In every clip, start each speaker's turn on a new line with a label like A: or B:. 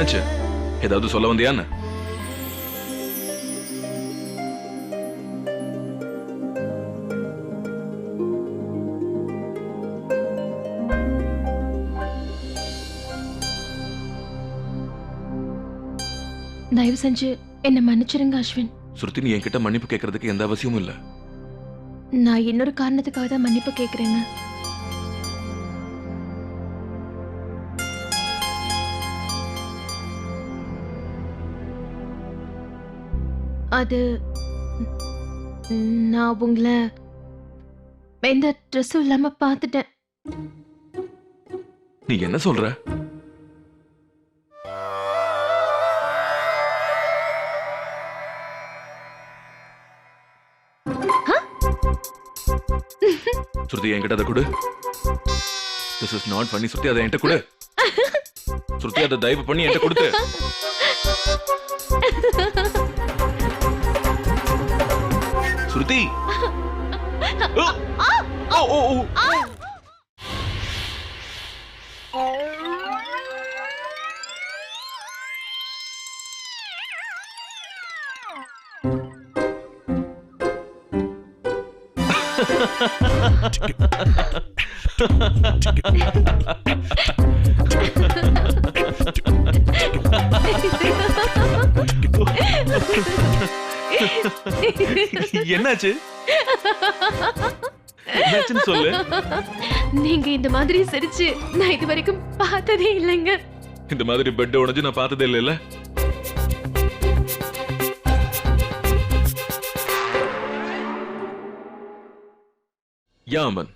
A: என்னாச்சு? ஏதாவது சொல்ல வந்தியான்னு?
B: தயவு செஞ்சு என்ன மன்னிச்சிருங்க அஸ்வின்.
A: ஸ்ருதி, நீ என்கிட்ட மன்னிப்பு கேட்கறதுக்கு எந்த அவசியமும் இல்ல.
B: நான் இன்னொரு காரணத்துக்காக தான் மன்னிப்பு கேட்கிறேங்க. அது நான் உங்களை எந்த ட்ரெஸ்ஸும் இல்லாம பார்த்துட்டேன்.
A: நீ என்ன சொல்ற? ஸ்ருதி, என்கிட்ட அதை கொடு. This is not funny. ஸ்ருதி, அதை என்கிட்ட கொடு. ஸ்ருதி, அதை தயவு பண்ணி என்கிட்ட கொடுத்து. ஸ்ருதி. என்னாச்சு? என்னாச்சுன்னு சொல்லு.
B: நீங்க இந்த மாதிரி சிரிச்சு நான் இது வரைக்கும் பார்த்ததே இல்லைங்க.
A: இந்த மாதிரி பெட் உடைஞ்சு நான் பார்த்ததே இல்லைல்ல. யா அமன்,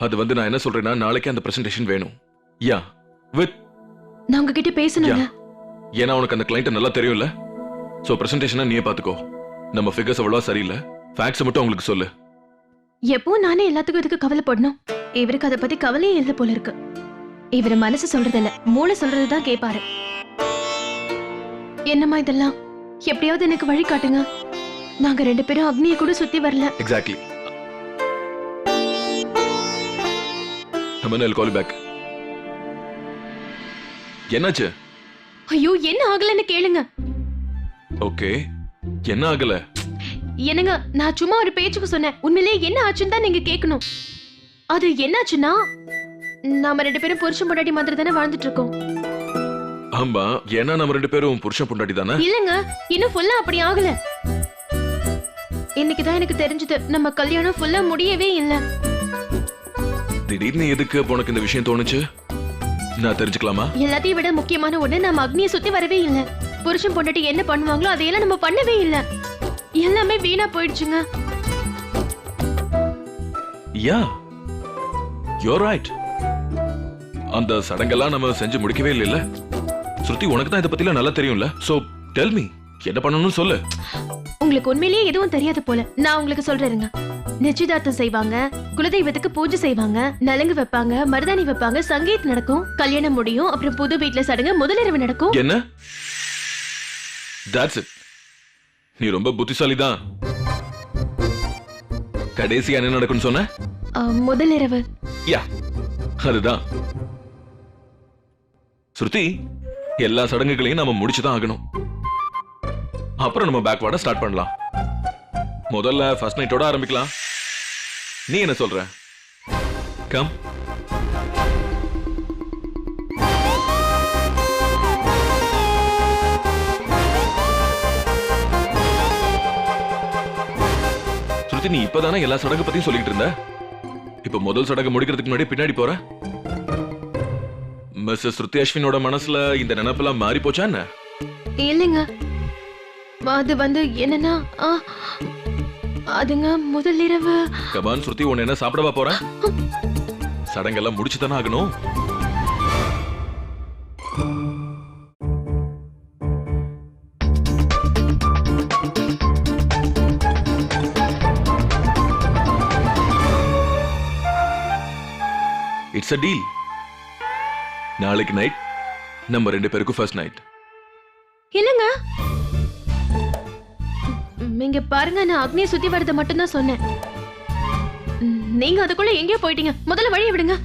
A: அது வந்து நான் என்ன சொல்றேன்னா, நாளைக்கு அந்த பிரசன்டேஷன் வேணும். யா வித்
B: நான் உங்ககிட்ட பேசணுங்க.
A: ஏன்னா உனக்கு அந்த கிளைண்ட் நல்லா தெரியும்ல. சோ பிரசன்டேஷனை நீயே பாத்துக்கோ. நம்ம ஃபிகர்ஸ் அவ்வளவா சரியில்லை. ஃபேக்ட்ஸ் மட்டும் உங்களுக்கு சொல்லு.
B: எப்போ நானே எல்லாத்துக்கும் இதுக்கு கவலைப்படணும்? இவருக்கு அதை பத்தி கவலையே இல்லை போல இருக்கு. இவரு மனசு சொல்றதில்ல, மூளை சொல்றதுதான் கேட்பாரு. என்னம்மா இதெல்லாம்? எப்படியாவது எனக்கு வழி காட்டுங்க. நாங்க 2 பேரும் அக்னியை கூட சுத்தி வரல.
A: Exactly. I'll call you back. என்னாச்சு?
B: ஐயோ, என்ன ஆகலன்னு கேளுங்க.
A: ஓகே, என்ன ஆகல?
B: என்னங்க, நான் சும்மா ஒரு பேச்சுக்கு சொன்னேன். உண்மையிலேயே என்ன ஆச்சுன்னு தான் நீங்க கேட்கணும். அது என்னாச்சுன்னா, நாம 2 பேரும் புருஷன் பொண்டாட்டி மாதிரி தானே வாழ்ந்துட்டு இருக்கோம்.
A: ஆமா, ஏன்னா நம்ம 2 பேரும் புருஷன் பொண்டாட்டி தானே?
B: இல்லங்க, இன்னும் ஃபுல்லா அப்படி ஆகல. இன்னைக்கு தான் எனக்கு தெரிஞ்சது நம்ம கல்யாணம் ஃபுல்லா முடியவே இல்ல.
A: திடீர்னு எதுக்கு உனக்கு இந்த விஷயம் தோணுச்சு? நான் தெரிஞ்சுக்கலாமா?
B: எல்லாத்தையும் விட முக்கியமான ஒண்ணு, நம்ம அக்னியை சுத்தி வரவே இல்ல. புருஷன் பொண்டாட்டி என்ன பண்ணுவாங்களோ அதையெல்லாம் நம்ம பண்ணவே இல்ல. எல்லாமே வீணா போயிடுச்சுங்க.
A: யா, you're right. அந்த சடங்கெல்லாம் நம்ம செஞ்சு முடிக்கவே இல்லைல்ல. ஸ்ருதி, உனக்கு தான் இதை பத்தில நல்லா தெரியும்ல. சோ டெல் மீ, என்ன பண்ணணும்னு சொல்லு.
B: உங்களுக்கு உண்மையிலேயே எதுவும் தெரியாது போல. நான் உங்களுக்கு சொல்றேங்க. நிச்சயதார்த்தம் செய்வாங்க, குலதெய்வத்துக்கு பூஜை செய்வாங்க, நலங்கு வைப்பாங்க, மருதாணி வைப்பாங்க, சங்கீத் நடக்கும், கல்யாணம் முடியும், அப்புறம் புது வீட்டுல சடங்கு முதலிரவு நடக்கும்.
A: என்ன? That's it. நீ ரொம்ப புத்திசாலி தான். கடைசியா என்ன நடக்கும்னு சொன்ன?
B: முதலிரவு.
A: யா, அதுதான். ஸ்ருதி, எல்லா சடங்குகளையும் நாம முடிச்சுதான் ஆகணும். அப்புறம் நம்ம பேக்வார்டா ஸ்டார்ட் பண்ணலாம். முதல்ல ஃபர்ஸ்ட் நைட்டோட ஆரம்பிக்கலாம். நீ என்ன சொல்ற? கம். ஸ்ருதி, நீ இப்பதானே எல்லா சடங்கு பத்தியும் சொல்லிட்டு இருந்த. இப்ப முதல் சடங்கு முடிக்கிறதுக்கு முன்னாடி பின்னாடி போற. மிஸ்ஸஸ் ஸ்ருதி அஸ்வினோட மனசுல இந்த நினைப்பெல்லாம் மாறி போச்சா என்ன?
B: இல்லைங்க, அது வந்து என்னன்னா, அதுங்க முதலிரவு.
A: கமான் ஸ்ருதி, உன்னை என்ன சாப்பிடவா போற? சடங்கெல்லாம் முடிச்சுதானே ஆகணும். It's a deal. நாளைக்கு நைட் நம்ம 2 பேருக்கும் ஃபர்ஸ்ட் நைட்.
B: இல்லங்க, நீங்க பாருங்க, நான் அக்னியை சுத்தி வரத மட்டும் தான் சொன்னேன். நீங்க அதுக்குள்ள எங்கேயோ போயிட்டீங்க. முதல்ல வழியை விடுங்க.